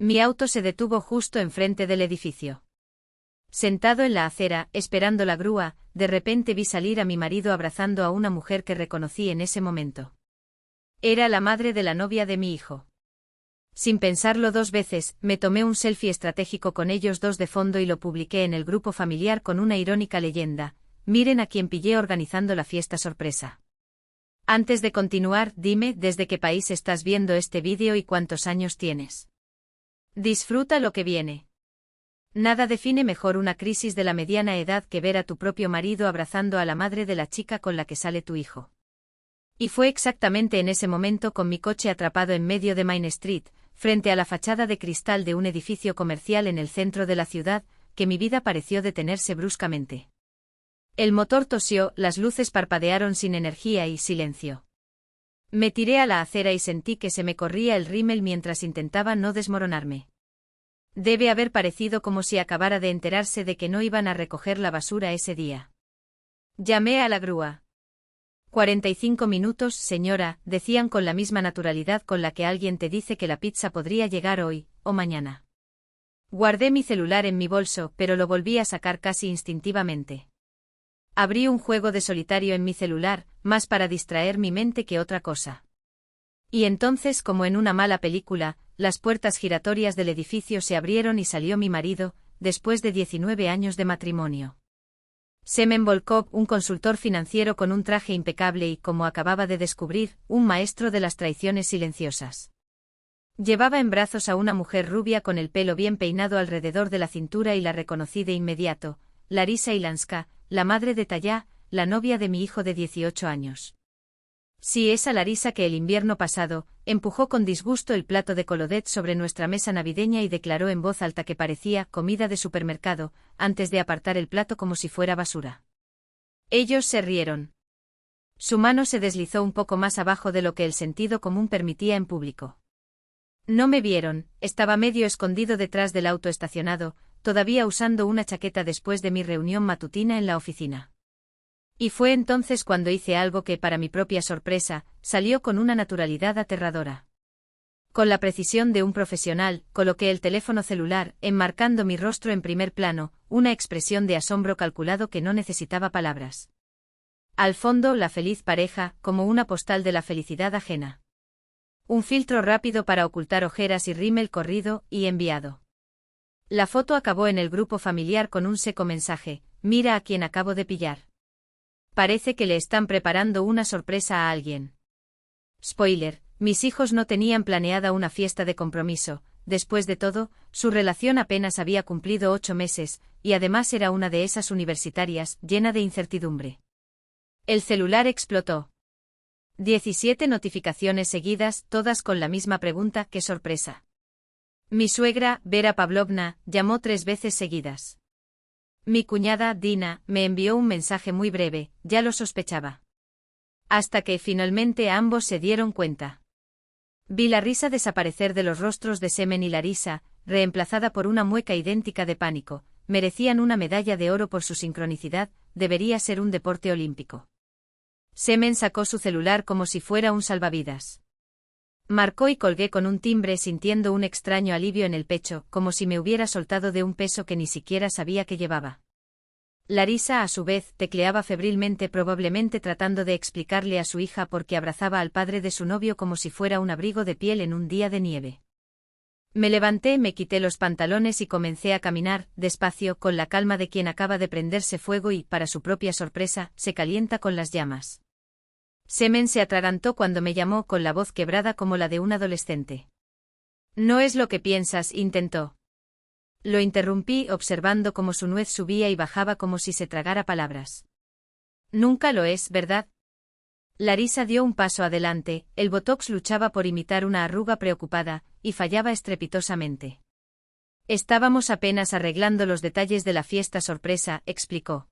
Mi auto se detuvo justo enfrente del edificio. Sentado en la acera, esperando la grúa, de repente vi salir a mi marido abrazando a una mujer que reconocí en ese momento. Era la madre de la novia de mi hijo. Sin pensarlo dos veces, me tomé un selfie estratégico con ellos dos de fondo y lo publiqué en el grupo familiar con una irónica leyenda: miren a quien pillé organizando la fiesta sorpresa. Antes de continuar, dime desde qué país estás viendo este vídeo y cuántos años tienes. Disfruta lo que viene. Nada define mejor una crisis de la mediana edad que ver a tu propio marido abrazando a la madre de la chica con la que sale tu hijo. Y fue exactamente en ese momento, con mi coche atrapado en medio de Main Street, frente a la fachada de cristal de un edificio comercial en el centro de la ciudad, que mi vida pareció detenerse bruscamente. El motor tosió, las luces parpadearon sin energía y silencio. Me tiré a la acera y sentí que se me corría el rímel mientras intentaba no desmoronarme. Debe haber parecido como si acabara de enterarse de que no iban a recoger la basura ese día. Llamé a la grúa. 45 minutos, señora, decían con la misma naturalidad con la que alguien te dice que la pizza podría llegar hoy, o mañana. Guardé mi celular en mi bolso, pero lo volví a sacar casi instintivamente. Abrí un juego de solitario en mi celular, más para distraer mi mente que otra cosa. Y entonces, como en una mala película, las puertas giratorias del edificio se abrieron y salió mi marido, después de 19 años de matrimonio. Semen Volkov, un consultor financiero con un traje impecable y, como acababa de descubrir, un maestro de las traiciones silenciosas. Llevaba en brazos a una mujer rubia con el pelo bien peinado alrededor de la cintura y la reconocí de inmediato: Larisa Ilanska, la madre de Taya, la novia de mi hijo de 18 años. Sí, esa Larisa que el invierno pasado empujó con disgusto el plato de colodet sobre nuestra mesa navideña y declaró en voz alta que parecía comida de supermercado, antes de apartar el plato como si fuera basura. Ellos se rieron. Su mano se deslizó un poco más abajo de lo que el sentido común permitía en público. No me vieron, estaba medio escondido detrás del auto estacionado, todavía usando una chaqueta después de mi reunión matutina en la oficina. Y fue entonces cuando hice algo que, para mi propia sorpresa, salió con una naturalidad aterradora. Con la precisión de un profesional, coloqué el teléfono celular, enmarcando mi rostro en primer plano, una expresión de asombro calculado que no necesitaba palabras. Al fondo, la feliz pareja, como una postal de la felicidad ajena. Un filtro rápido para ocultar ojeras y rímel corrido y enviado. La foto acabó en el grupo familiar con un seco mensaje: mira a quien acabo de pillar. Parece que le están preparando una sorpresa a alguien. Spoiler: mis hijos no tenían planeada una fiesta de compromiso. Después de todo, su relación apenas había cumplido 8 meses, y además era una de esas universitarias, llena de incertidumbre. El celular explotó. 17 notificaciones seguidas, todas con la misma pregunta: ¿qué sorpresa? Mi suegra, Vera Pavlovna, llamó 3 veces seguidas. Mi cuñada, Dina, me envió un mensaje muy breve: ya lo sospechaba. Hasta que finalmente ambos se dieron cuenta. Vi la risa desaparecer de los rostros de Semen y Larisa, reemplazada por una mueca idéntica de pánico. Merecían una medalla de oro por su sincronicidad, debería ser un deporte olímpico. Semen sacó su celular como si fuera un salvavidas. Marcó y colgué con un timbre, sintiendo un extraño alivio en el pecho, como si me hubiera soltado de un peso que ni siquiera sabía que llevaba. Larisa, a su vez, tecleaba febrilmente, probablemente tratando de explicarle a su hija por qué abrazaba al padre de su novio como si fuera un abrigo de piel en un día de nieve. Me levanté, me quité los pantalones y comencé a caminar, despacio, con la calma de quien acaba de prenderse fuego y, para su propia sorpresa, se calienta con las llamas. Semen se atragantó cuando me llamó, con la voz quebrada como la de un adolescente. No es lo que piensas, intentó. Lo interrumpí, observando cómo su nuez subía y bajaba como si se tragara palabras. Nunca lo es, ¿verdad? Larisa dio un paso adelante, el botox luchaba por imitar una arruga preocupada, y fallaba estrepitosamente. Estábamos apenas arreglando los detalles de la fiesta sorpresa, explicó.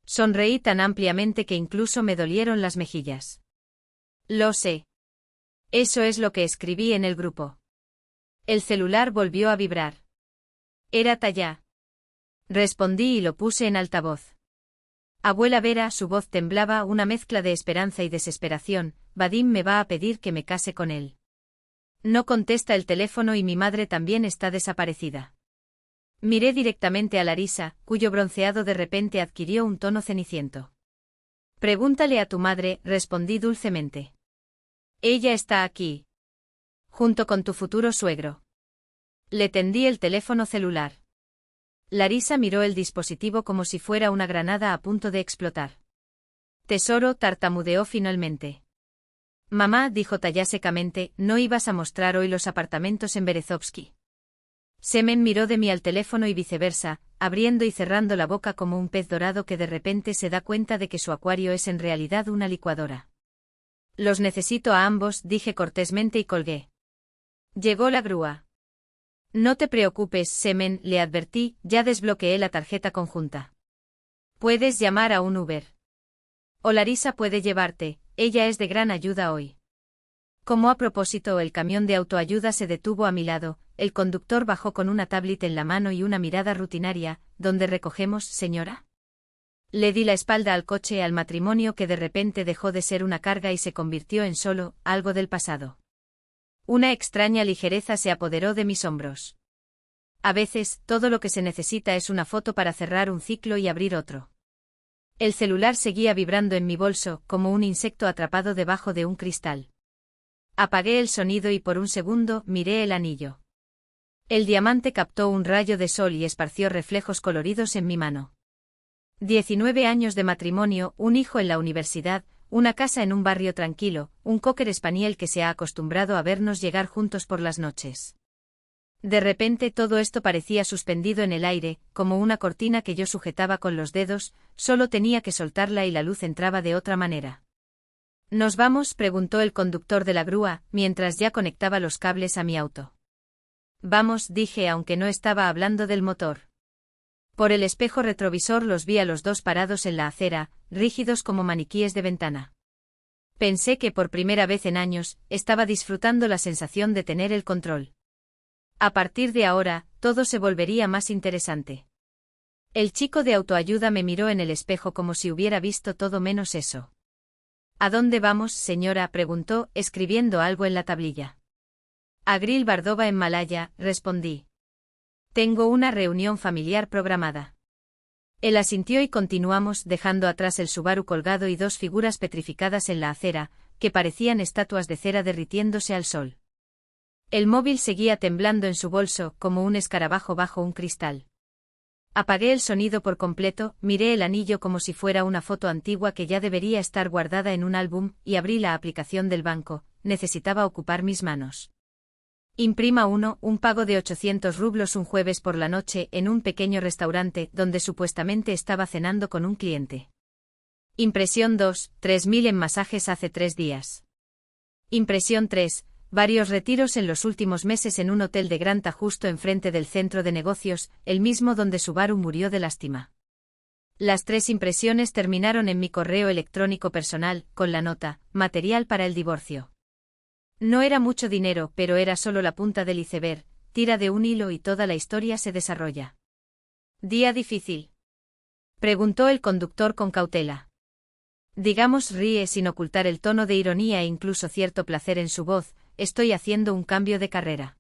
Sonreí tan ampliamente que incluso me dolieron las mejillas. Lo sé. Eso es lo que escribí en el grupo. El celular volvió a vibrar. Era Taya. Respondí y lo puse en altavoz. Abuela Vera, su voz temblaba, una mezcla de esperanza y desesperación. Vadim me va a pedir que me case con él. No contesta el teléfono y mi madre también está desaparecida. Miré directamente a Larisa, cuyo bronceado de repente adquirió un tono ceniciento. Pregúntale a tu madre, respondí dulcemente. Ella está aquí. Junto con tu futuro suegro. Le tendí el teléfono celular. Larisa miró el dispositivo como si fuera una granada a punto de explotar. Tesoro, tartamudeó finalmente. Mamá, dijo Taya secamente, ¿no ibas a mostrar hoy los apartamentos en Berezovsky? Semen miró de mí al teléfono y viceversa, abriendo y cerrando la boca como un pez dorado que de repente se da cuenta de que su acuario es en realidad una licuadora. Los necesito a ambos, dije cortésmente y colgué. Llegó la grúa. No te preocupes, Semen, le advertí, ya desbloqueé la tarjeta conjunta. Puedes llamar a un Uber. O Larisa puede llevarte, ella es de gran ayuda hoy. Como a propósito, el camión de autoayuda se detuvo a mi lado, el conductor bajó con una tablet en la mano y una mirada rutinaria, ¿dónde recogemos, señora? Le di la espalda al coche, al matrimonio que de repente dejó de ser una carga y se convirtió en solo algo del pasado. Una extraña ligereza se apoderó de mis hombros. A veces, todo lo que se necesita es una foto para cerrar un ciclo y abrir otro. El celular seguía vibrando en mi bolso, como un insecto atrapado debajo de un cristal. Apagué el sonido y por un segundo miré el anillo. El diamante captó un rayo de sol y esparció reflejos coloridos en mi mano. 19 años de matrimonio, un hijo en la universidad, una casa en un barrio tranquilo, un cocker spaniel que se ha acostumbrado a vernos llegar juntos por las noches. De repente todo esto parecía suspendido en el aire, como una cortina que yo sujetaba con los dedos, solo tenía que soltarla y la luz entraba de otra manera. ¿Nos vamos?, preguntó el conductor de la grúa, mientras ya conectaba los cables a mi auto. Vamos, dije aunque no estaba hablando del motor. Por el espejo retrovisor los vi a los dos parados en la acera, rígidos como maniquíes de ventana. Pensé que por primera vez en años, estaba disfrutando la sensación de tener el control. A partir de ahora, todo se volvería más interesante. El chico de autoayuda me miró en el espejo como si hubiera visto todo menos eso. ¿A dónde vamos, señora?, preguntó, escribiendo algo en la tablilla. A Grill Bardova en Malaya, respondí. Tengo una reunión familiar programada. Él asintió y continuamos, dejando atrás el Subaru colgado y dos figuras petrificadas en la acera, que parecían estatuas de cera derritiéndose al sol. El móvil seguía temblando en su bolso, como un escarabajo bajo un cristal. Apagué el sonido por completo, miré el anillo como si fuera una foto antigua que ya debería estar guardada en un álbum, y abrí la aplicación del banco, necesitaba ocupar mis manos. Imprima 1, un pago de 800 rublos un jueves por la noche en un pequeño restaurante donde supuestamente estaba cenando con un cliente. Impresión 2, 3.000 en masajes hace 3 días. Impresión 3, varios retiros en los últimos meses en un hotel de Granta justo enfrente del centro de negocios, el mismo donde Subaru murió de lástima. Las 3 impresiones terminaron en mi correo electrónico personal, con la nota, material para el divorcio. No era mucho dinero, pero era solo la punta del iceberg, tira de un hilo y toda la historia se desarrolla. ¿Día difícil?, preguntó el conductor con cautela. Digamos, ríe sin ocultar el tono de ironía e incluso cierto placer en su voz, estoy haciendo un cambio de carrera.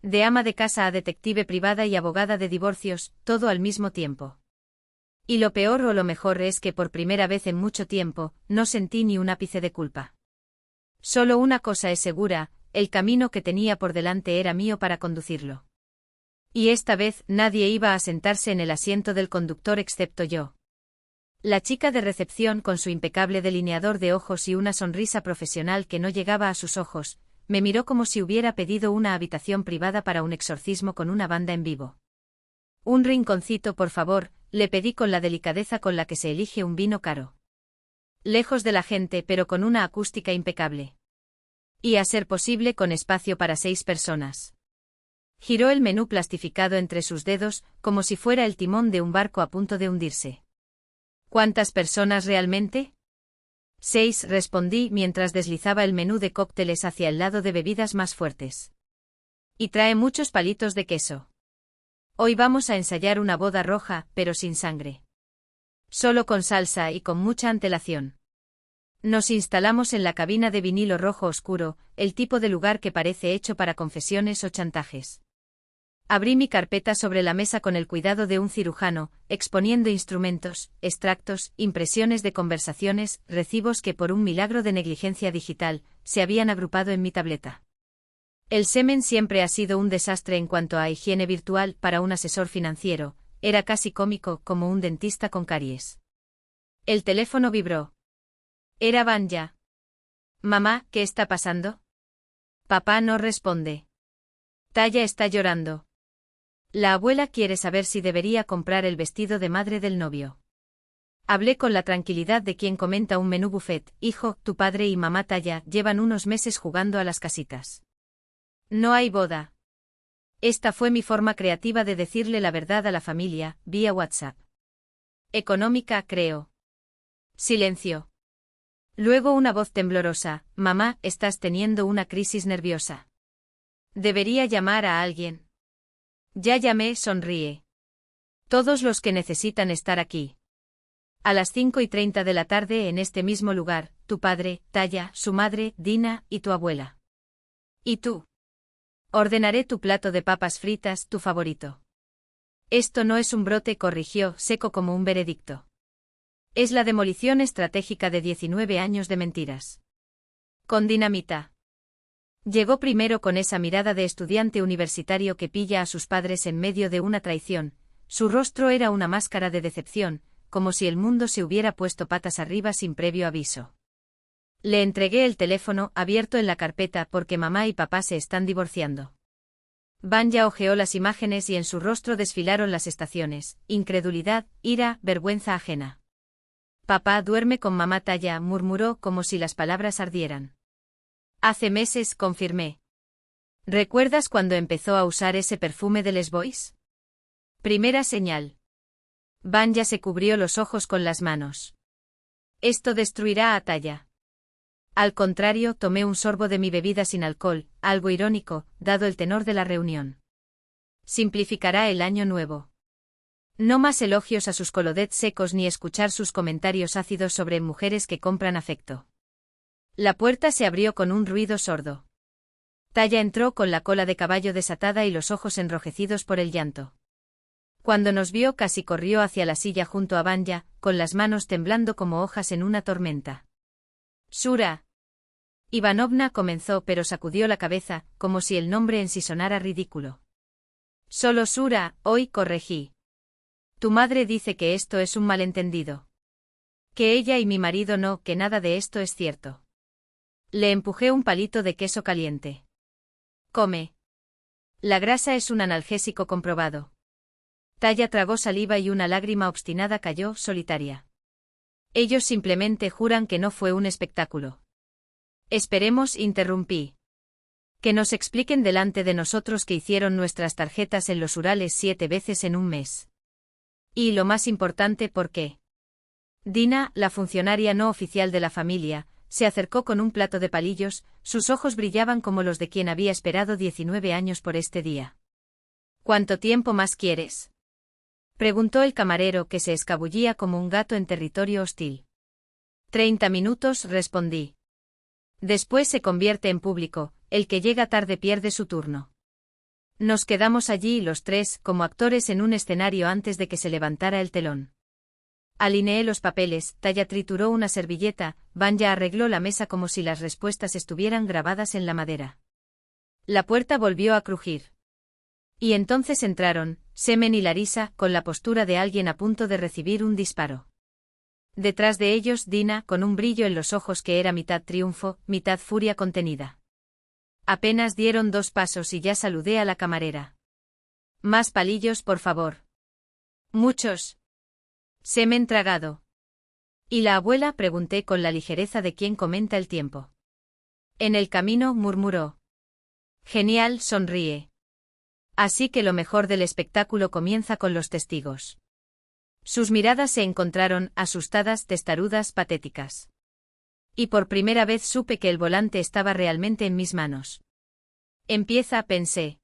De ama de casa a detective privada y abogada de divorcios, todo al mismo tiempo. Y lo peor o lo mejor es que por primera vez en mucho tiempo, no sentí ni un ápice de culpa. Solo una cosa es segura, el camino que tenía por delante era mío para conducirlo. Y esta vez nadie iba a sentarse en el asiento del conductor excepto yo. La chica de recepción con su impecable delineador de ojos y una sonrisa profesional que no llegaba a sus ojos, me miró como si hubiera pedido una habitación privada para un exorcismo con una banda en vivo. Un rinconcito, por favor, le pedí con la delicadeza con la que se elige un vino caro. Lejos de la gente pero con una acústica impecable. Y a ser posible con espacio para 6 personas. Giró el menú plastificado entre sus dedos, como si fuera el timón de un barco a punto de hundirse. ¿Cuántas personas realmente? 6, respondí mientras deslizaba el menú de cócteles hacia el lado de bebidas más fuertes. Y trae muchos palitos de queso. Hoy vamos a ensayar una boda roja, pero sin sangre. Solo con salsa y con mucha antelación. Nos instalamos en la cabina de vinilo rojo oscuro, el tipo de lugar que parece hecho para confesiones o chantajes. Abrí mi carpeta sobre la mesa con el cuidado de un cirujano, exponiendo instrumentos, extractos, impresiones de conversaciones, recibos que por un milagro de negligencia digital, se habían agrupado en mi tableta. El semen siempre ha sido un desastre en cuanto a higiene virtual para un asesor financiero, era casi cómico como un dentista con caries. El teléfono vibró. Era Vanya. Mamá, ¿qué está pasando? Papá no responde. Taya está llorando. La abuela quiere saber si debería comprar el vestido de madre del novio. Hablé con la tranquilidad de quien comenta un menú buffet. Hijo, tu padre y mamá Taya llevan unos meses jugando a las casitas. No hay boda. Esta fue mi forma creativa de decirle la verdad a la familia, vía WhatsApp. Económica, creo. Silencio. Luego una voz temblorosa, mamá, estás teniendo una crisis nerviosa. Debería llamar a alguien. Ya llamé, sonríe. Todos los que necesitan estar aquí. A las 5:30 de la tarde en este mismo lugar, tu padre, Taya, su madre, Dina, y tu abuela. ¿Y tú? Ordenaré tu plato de papas fritas, tu favorito. Esto no es un brote, corrigió, seco como un veredicto. Es la demolición estratégica de 19 años de mentiras. Con dinamita. Llegó primero con esa mirada de estudiante universitario que pilla a sus padres en medio de una traición, su rostro era una máscara de decepción, como si el mundo se hubiera puesto patas arriba sin previo aviso. Le entregué el teléfono abierto en la carpeta porque mamá y papá se están divorciando. Vanya hojeó las imágenes y en su rostro desfilaron las estaciones, incredulidad, ira, vergüenza ajena. Papá duerme con mamá Taya, murmuró como si las palabras ardieran. Hace meses, confirmé. ¿Recuerdas cuando empezó a usar ese perfume de Les Boys? Primera señal. Vanya se cubrió los ojos con las manos. Esto destruirá a Taya. Al contrario, tomé un sorbo de mi bebida sin alcohol, algo irónico, dado el tenor de la reunión. Simplificará el año nuevo. No más elogios a sus colodets secos ni escuchar sus comentarios ácidos sobre mujeres que compran afecto. La puerta se abrió con un ruido sordo. Taya entró con la cola de caballo desatada y los ojos enrojecidos por el llanto. Cuando nos vio casi corrió hacia la silla junto a Vanya, con las manos temblando como hojas en una tormenta. Sura. Ivanovna comenzó pero sacudió la cabeza, como si el nombre en sí sonara ridículo. Solo Sura, hoy corregí. Tu madre dice que esto es un malentendido. Que ella y mi marido no, que nada de esto es cierto. Le empujé un palito de queso caliente. Come. La grasa es un analgésico comprobado. Taya tragó saliva y una lágrima obstinada cayó, solitaria. Ellos simplemente juran que no fue un espectáculo. Esperemos, interrumpí. Que nos expliquen delante de nosotros que hicieron nuestras tarjetas en los Urales 7 veces en un mes. Y lo más importante, ¿por qué? Dina, la funcionaria no oficial de la familia, se acercó con un plato de palillos, sus ojos brillaban como los de quien había esperado 19 años por este día. ¿Cuánto tiempo más quieres? Preguntó el camarero que se escabullía como un gato en territorio hostil. 30 minutos, respondí. Después se convierte en público, el que llega tarde pierde su turno. Nos quedamos allí los tres, como actores en un escenario antes de que se levantara el telón. Alineé los papeles, Taya trituró una servilleta, Vanya arregló la mesa como si las respuestas estuvieran grabadas en la madera. La puerta volvió a crujir. Y entonces entraron, Semen y Larisa, con la postura de alguien a punto de recibir un disparo. Detrás de ellos Dina, con un brillo en los ojos que era mitad triunfo, mitad furia contenida. Apenas dieron 2 pasos y ya saludé a la camarera. Más palillos, por favor. Muchos. Semen tragado. ¿Y la abuela? Pregunté con la ligereza de quien comenta el tiempo. En el camino, murmuró. Genial, sonríe. Así que lo mejor del espectáculo comienza con los testigos. Sus miradas se encontraron, asustadas, testarudas, patéticas. Y por primera vez supe que el volante estaba realmente en mis manos. Empieza, pensé.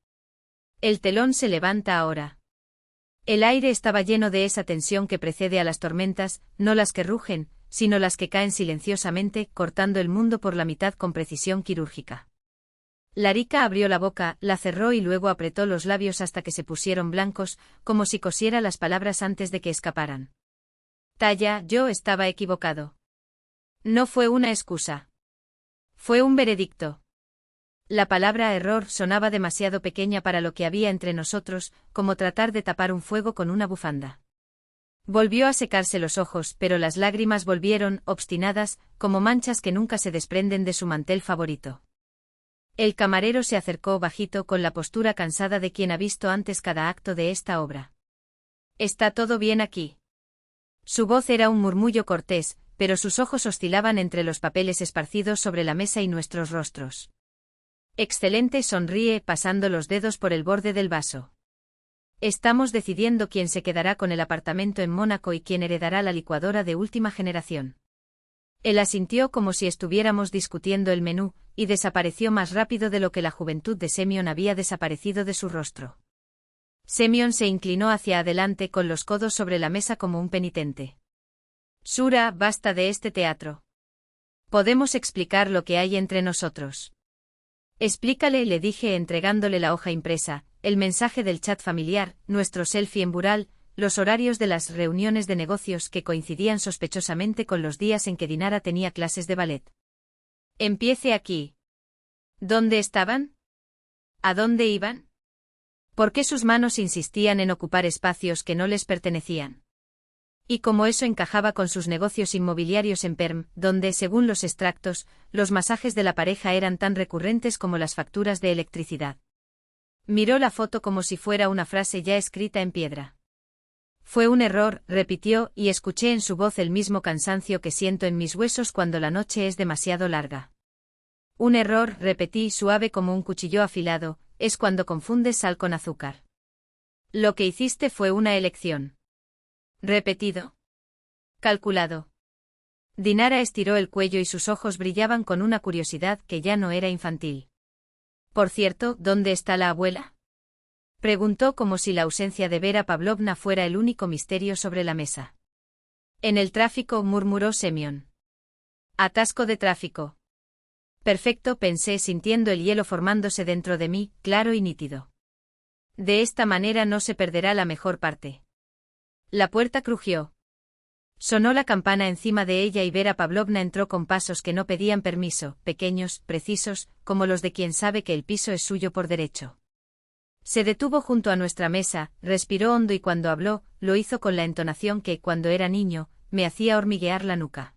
El telón se levanta ahora. El aire estaba lleno de esa tensión que precede a las tormentas, no las que rugen, sino las que caen silenciosamente, cortando el mundo por la mitad con precisión quirúrgica. Larica abrió la boca, la cerró y luego apretó los labios hasta que se pusieron blancos, como si cosiera las palabras antes de que escaparan. Taya, yo estaba equivocado. No fue una excusa. Fue un veredicto. La palabra error sonaba demasiado pequeña para lo que había entre nosotros, como tratar de tapar un fuego con una bufanda. Volvió a secarse los ojos, pero las lágrimas volvieron, obstinadas, como manchas que nunca se desprenden de su mantel favorito. El camarero se acercó bajito con la postura cansada de quien ha visto antes cada acto de esta obra. ¿Está todo bien aquí? Su voz era un murmullo cortés, pero sus ojos oscilaban entre los papeles esparcidos sobre la mesa y nuestros rostros. Excelente, sonríe, pasando los dedos por el borde del vaso. Estamos decidiendo quién se quedará con el apartamento en Mónaco y quién heredará la licuadora de última generación. Él asintió como si estuviéramos discutiendo el menú, y desapareció más rápido de lo que la juventud de Semyon había desaparecido de su rostro. Semyon se inclinó hacia adelante con los codos sobre la mesa como un penitente. Shura, basta de este teatro. Podemos explicar lo que hay entre nosotros. Explícale, le dije entregándole la hoja impresa, el mensaje del chat familiar, nuestro selfie en Bural, los horarios de las reuniones de negocios que coincidían sospechosamente con los días en que Dinara tenía clases de ballet. Empiece aquí. ¿Dónde estaban? ¿A dónde iban? ¿Por qué sus manos insistían en ocupar espacios que no les pertenecían? Y cómo eso encajaba con sus negocios inmobiliarios en Perm, donde, según los extractos, los masajes de la pareja eran tan recurrentes como las facturas de electricidad. Miró la foto como si fuera una frase ya escrita en piedra. Fue un error, repitió, y escuché en su voz el mismo cansancio que siento en mis huesos cuando la noche es demasiado larga. Un error, repetí, suave como un cuchillo afilado, es cuando confundes sal con azúcar. Lo que hiciste fue una elección. Repetido. Calculado. Dinara estiró el cuello y sus ojos brillaban con una curiosidad que ya no era infantil. Por cierto, ¿dónde está la abuela? Preguntó como si la ausencia de Vera Pavlovna fuera el único misterio sobre la mesa. En el tráfico, murmuró Semyon. Atasco de tráfico. Perfecto, pensé sintiendo el hielo formándose dentro de mí, claro y nítido. De esta manera no se perderá la mejor parte. La puerta crujió. Sonó la campana encima de ella y Vera Pavlovna entró con pasos que no pedían permiso, pequeños, precisos, como los de quien sabe que el piso es suyo por derecho. Se detuvo junto a nuestra mesa, respiró hondo y cuando habló, lo hizo con la entonación que, cuando era niño, me hacía hormiguear la nuca.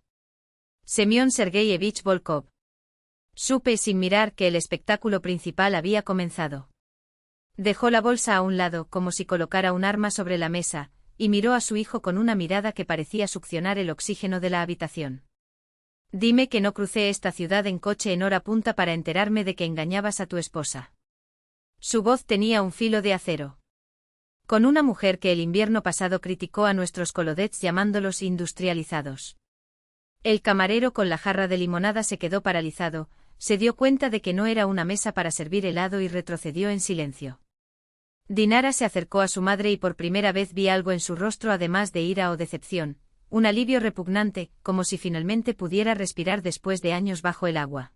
Semyon Sergeyevich Volkov. Supe sin mirar que el espectáculo principal había comenzado. Dejó la bolsa a un lado como si colocara un arma sobre la mesa, y miró a su hijo con una mirada que parecía succionar el oxígeno de la habitación. Dime que no crucé esta ciudad en coche en hora punta para enterarme de que engañabas a tu esposa. Su voz tenía un filo de acero. Con una mujer que el invierno pasado criticó a nuestros colodets llamándolos industrializados. El camarero con la jarra de limonada se quedó paralizado, se dio cuenta de que no era una mesa para servir helado y retrocedió en silencio. Dinara se acercó a su madre y por primera vez vi algo en su rostro además de ira o decepción, un alivio repugnante, como si finalmente pudiera respirar después de años bajo el agua.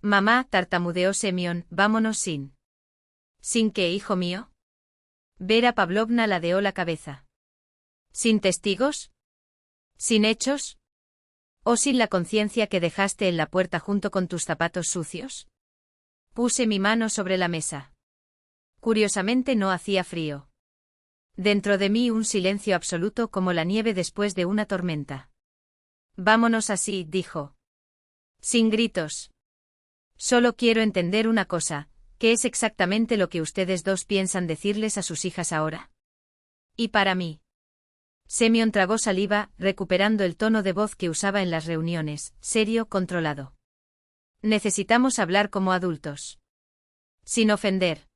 Mamá, tartamudeó Semyon, vámonos sin. ¿Sin qué, hijo mío? Vera Pavlovna ladeó la cabeza. ¿Sin testigos? ¿Sin hechos? ¿O sin la conciencia que dejaste en la puerta junto con tus zapatos sucios? Puse mi mano sobre la mesa. Curiosamente no hacía frío. Dentro de mí un silencio absoluto como la nieve después de una tormenta. Vámonos así, dijo. Sin gritos. Solo quiero entender una cosa, ¿qué es exactamente lo que ustedes dos piensan decirles a sus hijas ahora? Y para mí. Semyon tragó saliva, recuperando el tono de voz que usaba en las reuniones, serio, controlado. Necesitamos hablar como adultos. Sin ofender.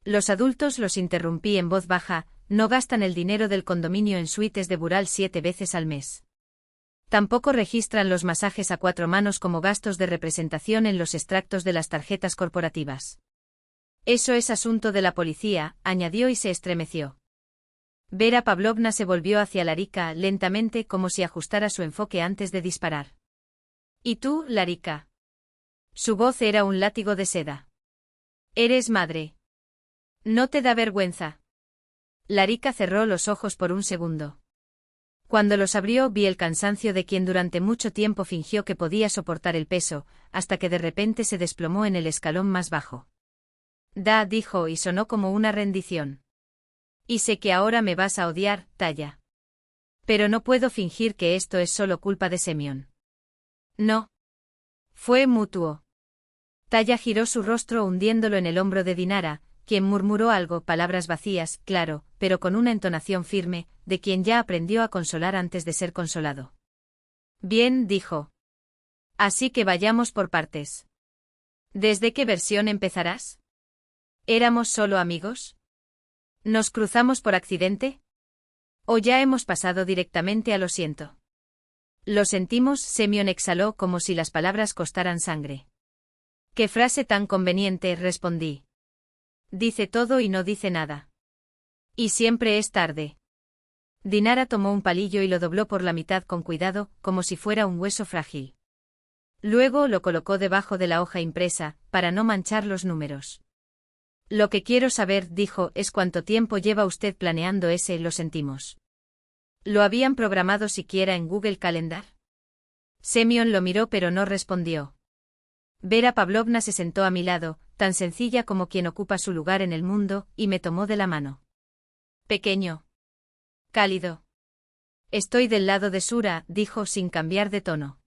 Los adultos, los interrumpí en voz baja, no gastan el dinero del condominio en suites de Bural 7 veces al mes. Tampoco registran los masajes a 4 manos como gastos de representación en los extractos de las tarjetas corporativas. Eso es asunto de la policía, añadió y se estremeció. Vera Pavlovna se volvió hacia Larika lentamente como si ajustara su enfoque antes de disparar. ¿Y tú, Larika? Su voz era un látigo de seda. Eres madre. ¿No te da vergüenza? Larika cerró los ojos por un segundo. Cuando los abrió vi el cansancio de quien durante mucho tiempo fingió que podía soportar el peso, hasta que de repente se desplomó en el escalón más bajo. Dijo y sonó como una rendición. Y sé que ahora me vas a odiar, Taya. Pero no puedo fingir que esto es solo culpa de Semyon. No. Fue mutuo. Taya giró su rostro hundiéndolo en el hombro de Dinara, quien murmuró algo, palabras vacías, claro, pero con una entonación firme, de quien ya aprendió a consolar antes de ser consolado. Bien, dijo. Así que vayamos por partes. ¿Desde qué versión empezarás? ¿Éramos solo amigos? ¿Nos cruzamos por accidente? ¿O ya hemos pasado directamente a lo siento? Lo sentimos, Semyon exhaló como si las palabras costaran sangre. ¿Qué frase tan conveniente?, respondí. Dice todo y no dice nada. Y siempre es tarde. Dinara tomó un palillo y lo dobló por la mitad con cuidado, como si fuera un hueso frágil. Luego lo colocó debajo de la hoja impresa, para no manchar los números. Lo que quiero saber, dijo, es cuánto tiempo lleva usted planeando ese, lo sentimos. ¿Lo habían programado siquiera en Google Calendar? Semyon lo miró pero no respondió. Vera Pavlovna se sentó a mi lado, tan sencilla como quien ocupa su lugar en el mundo, y me tomó de la mano. Pequeño. Cálido. Estoy del lado de Sura, dijo sin cambiar de tono.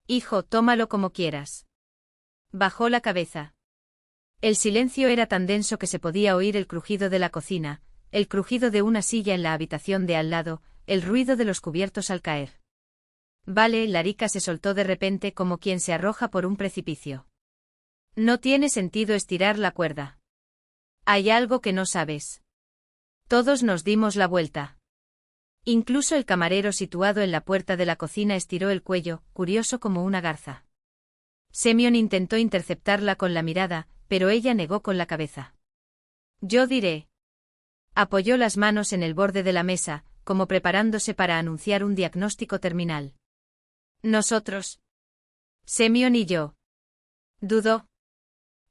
Hijo, tómalo como quieras. Bajó la cabeza. El silencio era tan denso que se podía oír el crujido de la cocina, el crujido de una silla en la habitación de al lado, el ruido de los cubiertos al caer. Vale, Larika se soltó de repente como quien se arroja por un precipicio. No tiene sentido estirar la cuerda. Hay algo que no sabes. Todos nos dimos la vuelta. Incluso el camarero situado en la puerta de la cocina estiró el cuello, curioso como una garza. Semyon intentó interceptarla con la mirada, pero ella negó con la cabeza. Yo diré. Apoyó las manos en el borde de la mesa, como preparándose para anunciar un diagnóstico terminal. Nosotros. Semyon y yo. Dudó.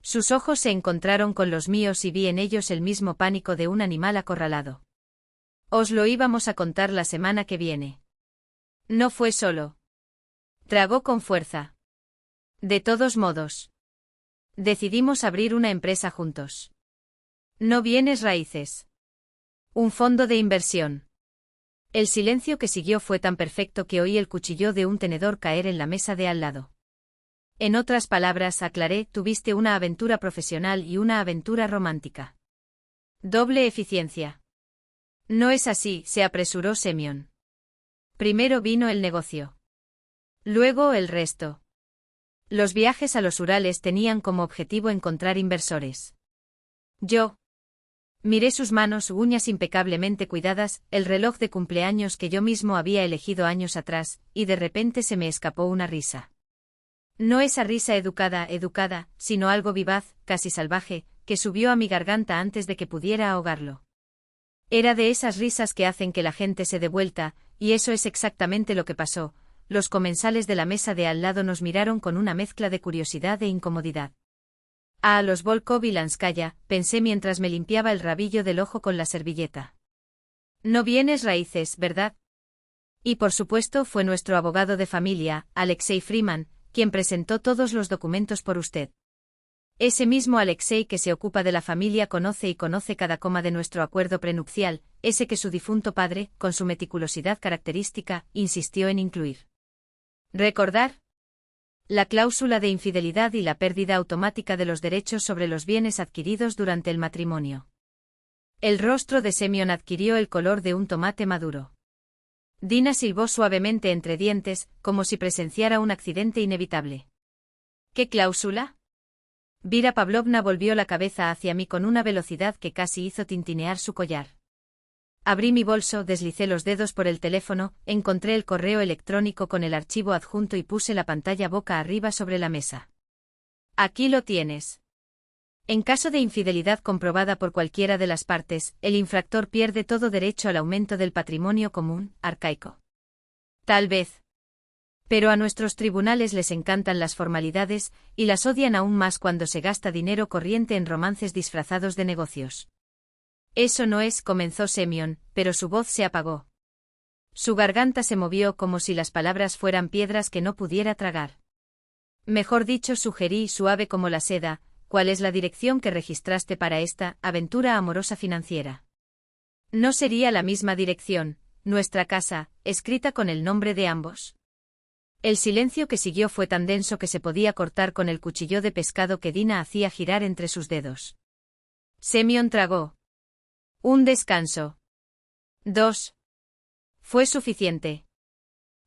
Sus ojos se encontraron con los míos y vi en ellos el mismo pánico de un animal acorralado. Os lo íbamos a contar la semana que viene. No fue solo. Tragó con fuerza. De todos modos. Decidimos abrir una empresa juntos. No bienes raíces. Un fondo de inversión. El silencio que siguió fue tan perfecto que oí el cuchillo de un tenedor caer en la mesa de al lado. En otras palabras, aclaré, tuviste una aventura profesional y una aventura romántica. Doble eficiencia. No es así, se apresuró Semyon. Primero vino el negocio. Luego el resto. Los viajes a los Urales tenían como objetivo encontrar inversores. Yo. Miré sus manos, uñas impecablemente cuidadas, el reloj de cumpleaños que yo mismo había elegido años atrás, y de repente se me escapó una risa. No esa risa educada, sino algo vivaz, casi salvaje, que subió a mi garganta antes de que pudiera ahogarlo. Era de esas risas que hacen que la gente se dé vuelta, y eso es exactamente lo que pasó. Los comensales de la mesa de al lado nos miraron con una mezcla de curiosidad e incomodidad. A los Volkov y Lanskaya, pensé mientras me limpiaba el rabillo del ojo con la servilleta. No vienes raíces, ¿verdad? Y por supuesto fue nuestro abogado de familia, Alexei Freeman, quien presentó todos los documentos por usted. Ese mismo Alexei que se ocupa de la familia conoce cada coma de nuestro acuerdo prenupcial, ese que su difunto padre, con su meticulosidad característica, insistió en incluir. ¿Recordar? La cláusula de infidelidad y la pérdida automática de los derechos sobre los bienes adquiridos durante el matrimonio. El rostro de Semyon adquirió el color de un tomate maduro. Dina silbó suavemente entre dientes, como si presenciara un accidente inevitable. ¿Qué cláusula? Vera Pavlovna volvió la cabeza hacia mí con una velocidad que casi hizo tintinear su collar. Abrí mi bolso, deslicé los dedos por el teléfono, encontré el correo electrónico con el archivo adjunto y puse la pantalla boca arriba sobre la mesa. Aquí lo tienes. En caso de infidelidad comprobada por cualquiera de las partes, el infractor pierde todo derecho al aumento del patrimonio común, arcaico. Tal vez. Pero a nuestros tribunales les encantan las formalidades, y las odian aún más cuando se gasta dinero corriente en romances disfrazados de negocios. Eso no es, comenzó Semyon, pero su voz se apagó. Su garganta se movió como si las palabras fueran piedras que no pudiera tragar. Mejor dicho, sugerí, suave como la seda, ¿cuál es la dirección que registraste para esta aventura amorosa financiera? ¿No sería la misma dirección, nuestra casa, escrita con el nombre de ambos? El silencio que siguió fue tan denso que se podía cortar con el cuchillo de pescado que Dina hacía girar entre sus dedos. Semyon tragó. Un descanso. 2. Fue suficiente.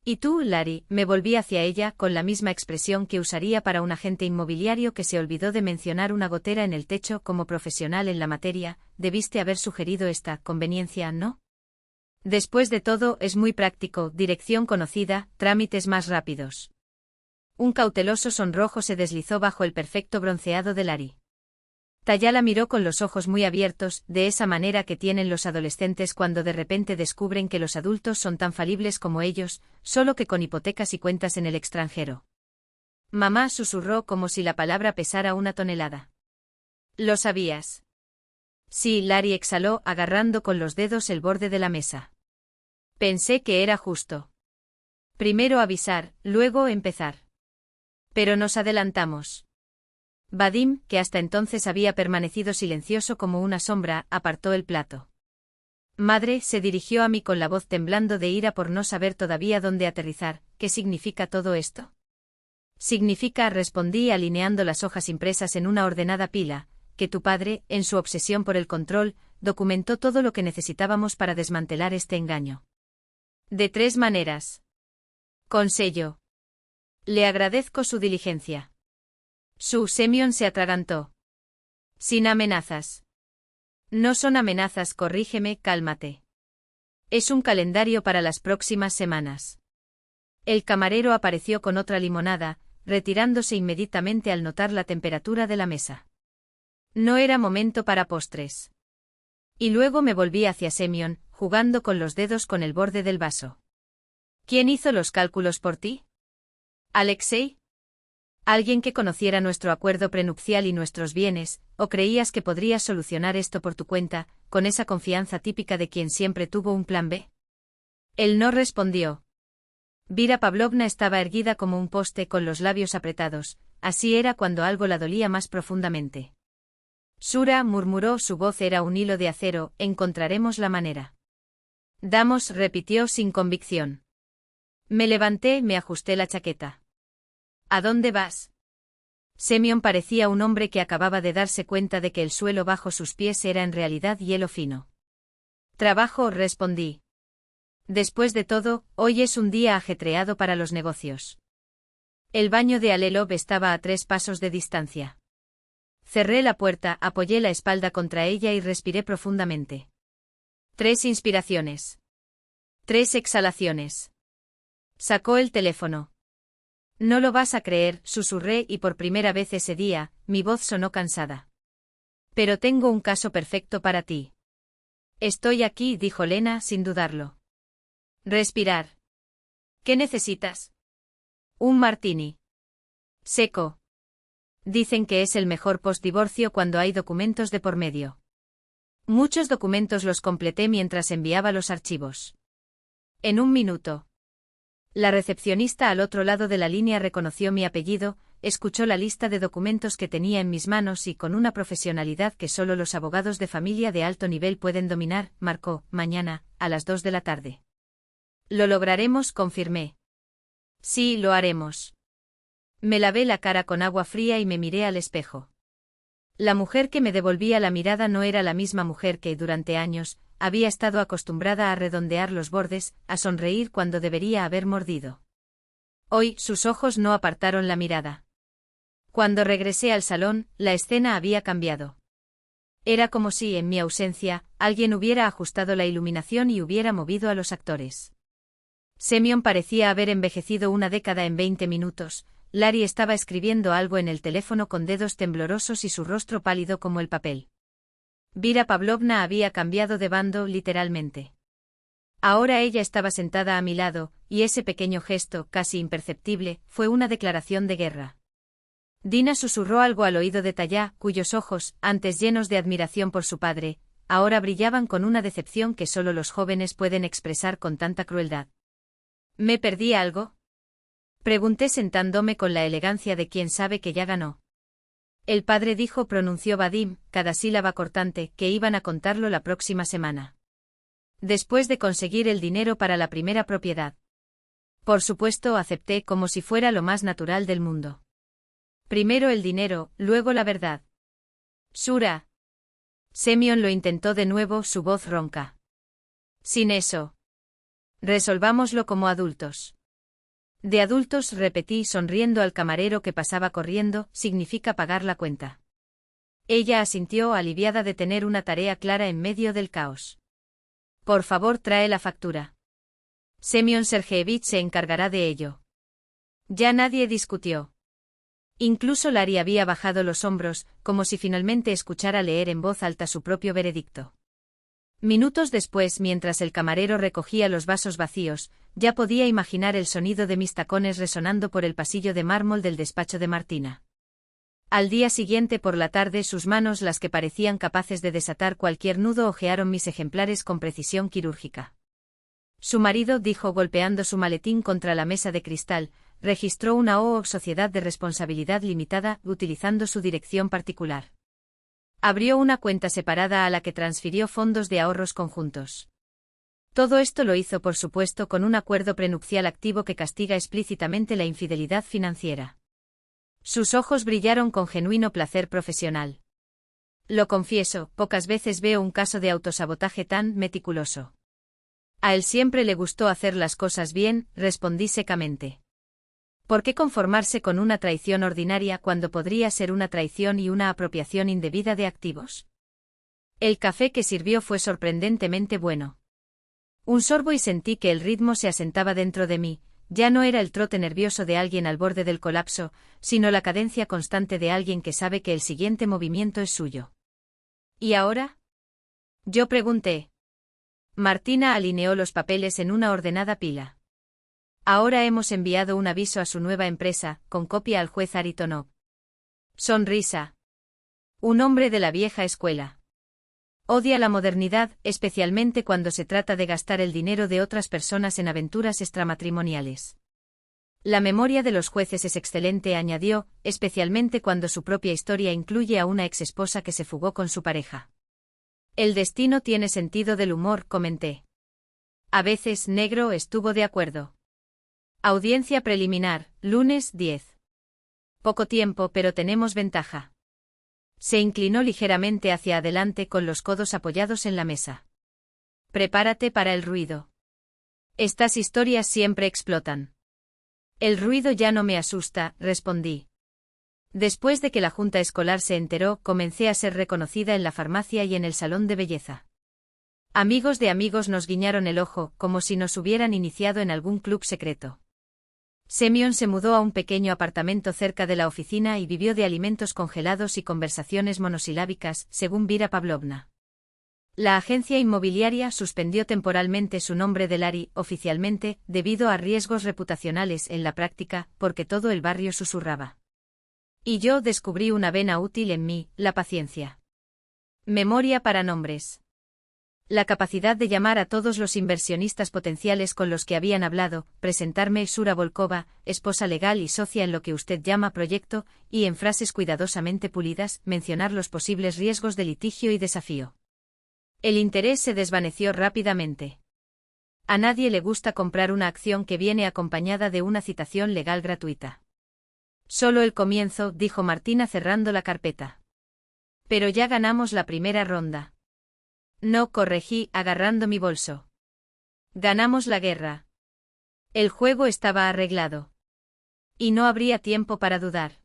Y tú, Larry, me volví hacia ella con la misma expresión que usaría para un agente inmobiliario que se olvidó de mencionar una gotera en el techo como profesional en la materia, debiste haber sugerido esta conveniencia, ¿no? Después de todo, es muy práctico, dirección conocida, trámites más rápidos. Un cauteloso sonrojo se deslizó bajo el perfecto bronceado de Larry. Tayala miró con los ojos muy abiertos, de esa manera que tienen los adolescentes cuando de repente descubren que los adultos son tan falibles como ellos, solo que con hipotecas y cuentas en el extranjero. Mamá susurró como si la palabra pesara una tonelada. ¿Lo sabías? Sí, Larry exhaló, agarrando con los dedos el borde de la mesa. Pensé que era justo. Primero avisar, luego empezar. Pero nos adelantamos. Vadim, que hasta entonces había permanecido silencioso como una sombra, apartó el plato. Madre, se dirigió a mí con la voz temblando de ira por no saber todavía dónde aterrizar. ¿Qué significa todo esto? Significa, respondí alineando las hojas impresas en una ordenada pila, que tu padre, en su obsesión por el control, documentó todo lo que necesitábamos para desmantelar este engaño. De 3 maneras. Con sello. Le agradezco su diligencia. Semyon se atragantó. Sin amenazas. No son amenazas, corrígeme, cálmate. Es un calendario para las próximas semanas. El camarero apareció con otra limonada, retirándose inmediatamente al notar la temperatura de la mesa. No era momento para postres. Y luego me volví hacia Semyon, jugando con los dedos con el borde del vaso. ¿Quién hizo los cálculos por ti? ¿Alexei? ¿Alguien que conociera nuestro acuerdo prenupcial y nuestros bienes, o creías que podrías solucionar esto por tu cuenta, con esa confianza típica de quien siempre tuvo un plan B? Él no respondió. Vira Pavlovna estaba erguida como un poste con los labios apretados, así era cuando algo la dolía más profundamente. Sura, murmuró, su voz era un hilo de acero, encontraremos la manera. Damos, repitió sin convicción. Me levanté, me ajusté la chaqueta. ¿A dónde vas? Semyon parecía un hombre que acababa de darse cuenta de que el suelo bajo sus pies era en realidad hielo fino. Trabajo, respondí. Después de todo, hoy es un día ajetreado para los negocios. El baño de Alelov estaba a 3 pasos de distancia. Cerré la puerta, apoyé la espalda contra ella y respiré profundamente. 3 inspiraciones. 3 exhalaciones. Sacó el teléfono. No lo vas a creer, susurré y por primera vez ese día, mi voz sonó cansada. Pero tengo un caso perfecto para ti. Estoy aquí, dijo Lena sin dudarlo. Respirar. ¿Qué necesitas? Un martini. Seco. Dicen que es el mejor postdivorcio cuando hay documentos de por medio. Muchos documentos los completé mientras enviaba los archivos. En un minuto. La recepcionista al otro lado de la línea reconoció mi apellido, escuchó la lista de documentos que tenía en mis manos y con una profesionalidad que solo los abogados de familia de alto nivel pueden dominar, marcó, mañana, a las 2 de la tarde. Lo lograremos, confirmé. Sí, lo haremos. Me lavé la cara con agua fría y me miré al espejo. La mujer que me devolvía la mirada no era la misma mujer que, durante años, había estado acostumbrada a redondear los bordes, a sonreír cuando debería haber mordido. Hoy, sus ojos no apartaron la mirada. Cuando regresé al salón, la escena había cambiado. Era como si, en mi ausencia, alguien hubiera ajustado la iluminación y hubiera movido a los actores. Semyon parecía haber envejecido una década en 20 minutos, Larry estaba escribiendo algo en el teléfono con dedos temblorosos y su rostro pálido como el papel. Vera Pavlovna había cambiado de bando literalmente. Ahora ella estaba sentada a mi lado, y ese pequeño gesto, casi imperceptible, fue una declaración de guerra. Dina susurró algo al oído de Tallá, cuyos ojos, antes llenos de admiración por su padre, ahora brillaban con una decepción que solo los jóvenes pueden expresar con tanta crueldad. ¿Me perdí algo? Pregunté sentándome con la elegancia de quien sabe que ya ganó. El padre dijo, pronunció Vadim, cada sílaba cortante, que iban a contarlo la próxima semana. Después de conseguir el dinero para la primera propiedad. Por supuesto, acepté como si fuera lo más natural del mundo. Primero el dinero, luego la verdad. Sura. Semyon lo intentó de nuevo, su voz ronca. Sin eso. Resolvámoslo como adultos. De adultos, repetí sonriendo al camarero que pasaba corriendo, significa pagar la cuenta. Ella asintió, aliviada de tener una tarea clara en medio del caos. Por favor, trae la factura. Semyon Sergeyevich se encargará de ello. Ya nadie discutió. Incluso Larry había bajado los hombros, como si finalmente escuchara leer en voz alta su propio veredicto. Minutos después, mientras el camarero recogía los vasos vacíos, ya podía imaginar el sonido de mis tacones resonando por el pasillo de mármol del despacho de Martina. Al día siguiente por la tarde, sus manos, las que parecían capaces de desatar cualquier nudo, hojearon mis ejemplares con precisión quirúrgica. Su marido, dijo golpeando su maletín contra la mesa de cristal, registró una OO Sociedad de Responsabilidad Limitada, utilizando su dirección particular. Abrió una cuenta separada a la que transfirió fondos de ahorros conjuntos. Todo esto lo hizo, por supuesto, con un acuerdo prenupcial activo que castiga explícitamente la infidelidad financiera. Sus ojos brillaron con genuino placer profesional. Lo confieso, pocas veces veo un caso de autosabotaje tan meticuloso. A él siempre le gustó hacer las cosas bien, respondí secamente. ¿Por qué conformarse con una traición ordinaria cuando podría ser una traición y una apropiación indebida de activos? El café que sirvió fue sorprendentemente bueno. Un sorbo y sentí que el ritmo se asentaba dentro de mí, ya no era el trote nervioso de alguien al borde del colapso, sino la cadencia constante de alguien que sabe que el siguiente movimiento es suyo. ¿Y ahora? Yo pregunté. Martina alineó los papeles en una ordenada pila. Ahora hemos enviado un aviso a su nueva empresa, con copia al juez Aritonov. Sonrisa. Un hombre de la vieja escuela. Odia la modernidad, especialmente cuando se trata de gastar el dinero de otras personas en aventuras extramatrimoniales. La memoria de los jueces es excelente, añadió, especialmente cuando su propia historia incluye a una exesposa que se fugó con su pareja. El destino tiene sentido del humor, comenté. A veces, negro, estuvo de acuerdo. Audiencia preliminar, lunes 10. Poco tiempo, pero tenemos ventaja. Se inclinó ligeramente hacia adelante con los codos apoyados en la mesa. Prepárate para el ruido. Estas historias siempre explotan. El ruido ya no me asusta, respondí. Después de que la junta escolar se enteró, comencé a ser reconocida en la farmacia y en el salón de belleza. Amigos de amigos nos guiñaron el ojo, como si nos hubieran iniciado en algún club secreto. Semyon se mudó a un pequeño apartamento cerca de la oficina y vivió de alimentos congelados y conversaciones monosilábicas, según Vera Pavlovna. La agencia inmobiliaria suspendió temporalmente su nombre de Larry, oficialmente, debido a riesgos reputacionales, en la práctica, porque todo el barrio susurraba. Y yo descubrí una vena útil en mí, la paciencia. Memoria para nombres. La capacidad de llamar a todos los inversionistas potenciales con los que habían hablado, presentarme Sura Volkova, esposa legal y socia en lo que usted llama proyecto, y en frases cuidadosamente pulidas, mencionar los posibles riesgos de litigio y desafío. El interés se desvaneció rápidamente. A nadie le gusta comprar una acción que viene acompañada de una citación legal gratuita. Solo el comienzo, dijo Martina cerrando la carpeta. Pero ya ganamos la primera ronda. No, corregí, agarrando mi bolso. Ganamos la guerra. El juego estaba arreglado. Y no habría tiempo para dudar.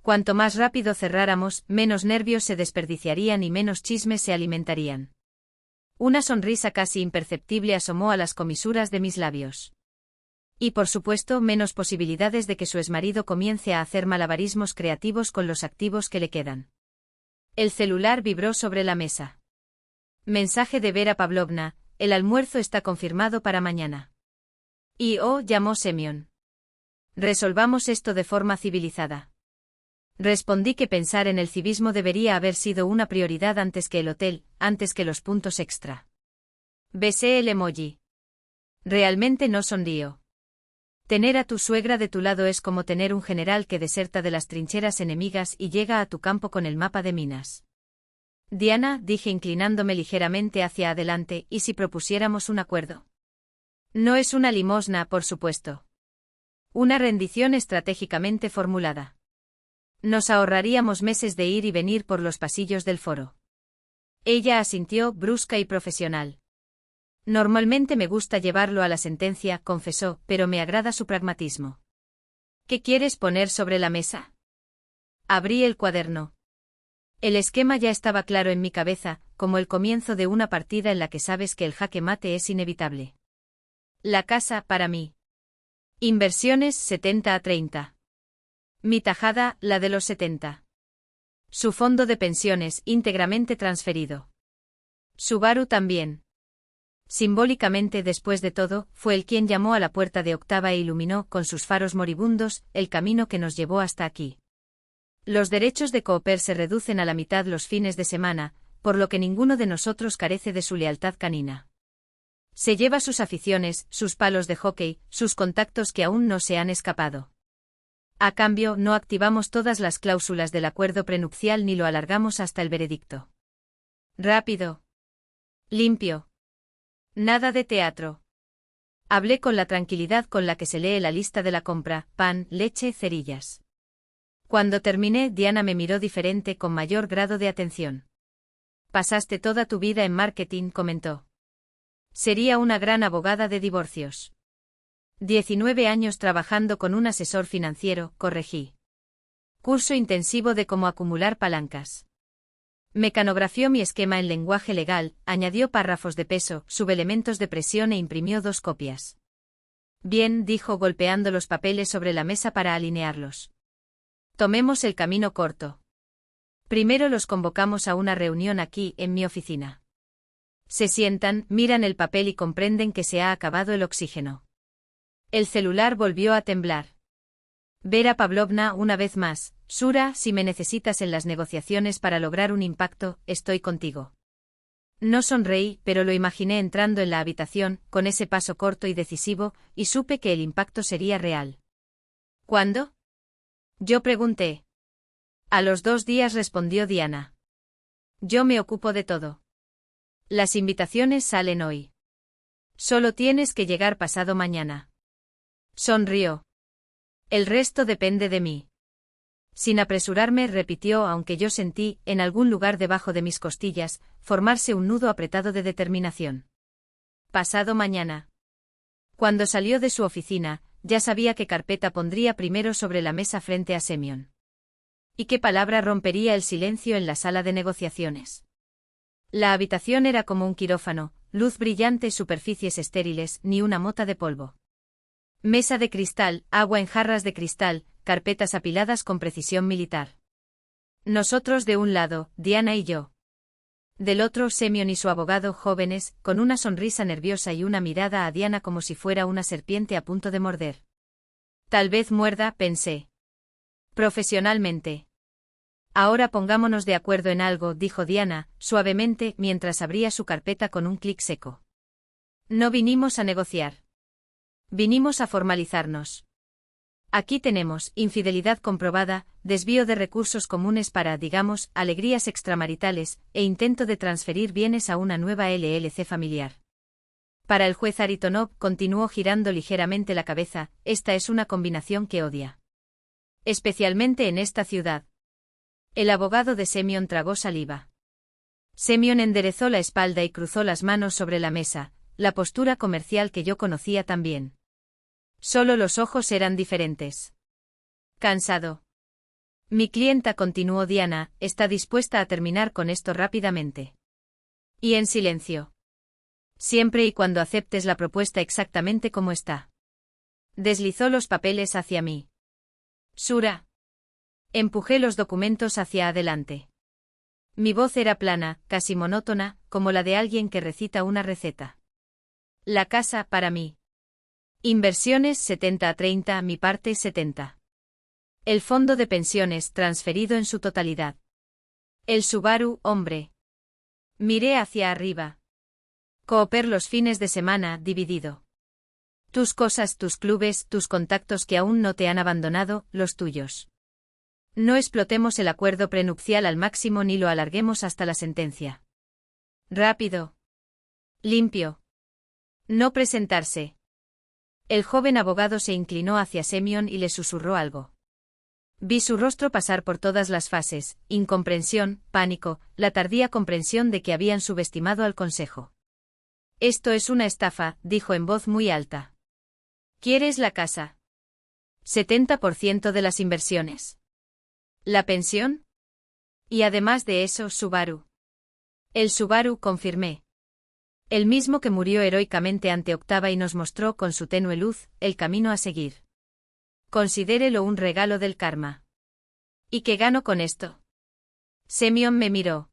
Cuanto más rápido cerráramos, menos nervios se desperdiciarían y menos chismes se alimentarían. Una sonrisa casi imperceptible asomó a las comisuras de mis labios. Y por supuesto menos posibilidades de que su exmarido comience a hacer malabarismos creativos con los activos que le quedan. El celular vibró sobre la mesa. Mensaje de Vera Pavlovna: el almuerzo está confirmado para mañana. Llamó Semyon. Resolvamos esto de forma civilizada. Respondí que pensar en el civismo debería haber sido una prioridad antes que el hotel, antes que los puntos extra. Besé el emoji. Realmente no sonrío. Tener a tu suegra de tu lado es como tener un general que deserta de las trincheras enemigas y llega a tu campo con el mapa de minas. Diana, dije inclinándome ligeramente hacia adelante, ¿y si propusiéramos un acuerdo? No es una limosna, por supuesto. Una rendición estratégicamente formulada. Nos ahorraríamos meses de ir y venir por los pasillos del foro. Ella asintió, brusca y profesional. Normalmente me gusta llevarlo a la sentencia, confesó, pero me agrada su pragmatismo. ¿Qué quieres poner sobre la mesa? Abrí el cuaderno. El esquema ya estaba claro en mi cabeza, como el comienzo de una partida en la que sabes que el jaque mate es inevitable. La casa, para mí. Inversiones 70-30. Mi tajada, la de los 70. Su fondo de pensiones, íntegramente transferido. Subaru también. Simbólicamente, después de todo, fue él quien llamó a la puerta de Octava e iluminó, con sus faros moribundos, el camino que nos llevó hasta aquí. Los derechos de Cooper se reducen a la mitad los fines de semana, por lo que ninguno de nosotros carece de su lealtad canina. Se lleva sus aficiones, sus palos de hockey, sus contactos que aún no se han escapado. A cambio, no activamos todas las cláusulas del acuerdo prenupcial ni lo alargamos hasta el veredicto. Rápido. Limpio. Nada de teatro. Hablé con la tranquilidad con la que se lee la lista de la compra: pan, leche, cerillas. Cuando terminé, Diana me miró diferente, con mayor grado de atención. Pasaste toda tu vida en marketing, comentó. Sería una gran abogada de divorcios. 19 años trabajando con un asesor financiero, corregí. Curso intensivo de cómo acumular palancas. Mecanografió mi esquema en lenguaje legal, añadió párrafos de peso, subelementos de presión e imprimió 2 copias. Bien, dijo golpeando los papeles sobre la mesa para alinearlos. Tomemos el camino corto. Primero los convocamos a una reunión aquí, en mi oficina. Se sientan, miran el papel y comprenden que se ha acabado el oxígeno. El celular volvió a temblar. Vera Pavlovna, una vez más: Sura, si me necesitas en las negociaciones para lograr un impacto, estoy contigo. No sonreí, pero lo imaginé entrando en la habitación, con ese paso corto y decisivo, y supe que el impacto sería real. ¿Cuándo? Yo pregunté. A los 2 días, respondió Diana. Yo me ocupo de todo. Las invitaciones salen hoy. Solo tienes que llegar pasado mañana. Sonrió. El resto depende de mí. Sin apresurarme, repitió, aunque yo sentí, en algún lugar debajo de mis costillas, formarse un nudo apretado de determinación. Pasado mañana. Cuando salió de su oficina, ya sabía qué carpeta pondría primero sobre la mesa frente a Semyon. Y qué palabra rompería el silencio en la sala de negociaciones. La habitación era como un quirófano: luz brillante, superficies estériles, ni una mota de polvo. Mesa de cristal, agua en jarras de cristal, carpetas apiladas con precisión militar. Nosotros de un lado, Diana y yo. Del otro, Semyon y su abogado, jóvenes, con una sonrisa nerviosa y una mirada a Diana como si fuera una serpiente a punto de morder. Tal vez muerda, pensé. Profesionalmente. Ahora pongámonos de acuerdo en algo, dijo Diana, suavemente, mientras abría su carpeta con un clic seco. No vinimos a negociar. Vinimos a formalizarnos. Aquí tenemos: infidelidad comprobada, desvío de recursos comunes para, digamos, alegrías extramaritales, e intento de transferir bienes a una nueva LLC familiar. Para el juez Aritonov, continuó girando ligeramente la cabeza, esta es una combinación que odia. Especialmente en esta ciudad. El abogado de Semyon tragó saliva. Semyon enderezó la espalda y cruzó las manos sobre la mesa, la postura comercial que yo conocía tan bien. Solo los ojos eran diferentes. Cansado. Mi clienta, continuó Diana, está dispuesta a terminar con esto rápidamente. Y en silencio. Siempre y cuando aceptes la propuesta exactamente como está. Deslizó los papeles hacia mí. Sura. Empujé los documentos hacia adelante. Mi voz era plana, casi monótona, como la de alguien que recita una receta. La casa para mí. Inversiones 70-30, mi parte 70. El fondo de pensiones transferido en su totalidad. El Subaru, hombre. Miré hacia arriba. Cooper los fines de semana, dividido. Tus cosas, tus clubes, tus contactos que aún no te han abandonado, los tuyos. No explotemos el acuerdo prenupcial al máximo ni lo alarguemos hasta la sentencia. Rápido. Limpio. No presentarse. El joven abogado se inclinó hacia Semyon y le susurró algo. Vi su rostro pasar por todas las fases, incomprensión, pánico, la tardía comprensión de que habían subestimado al consejo. Esto es una estafa, dijo en voz muy alta. ¿Quieres la casa? 70% de las inversiones. ¿La pensión? Y además de eso, Subaru. El Subaru, confirmé. El mismo que murió heroicamente ante Octava y nos mostró con su tenue luz el camino a seguir. Considérelo un regalo del karma. ¿Y qué gano con esto? Semyon me miró.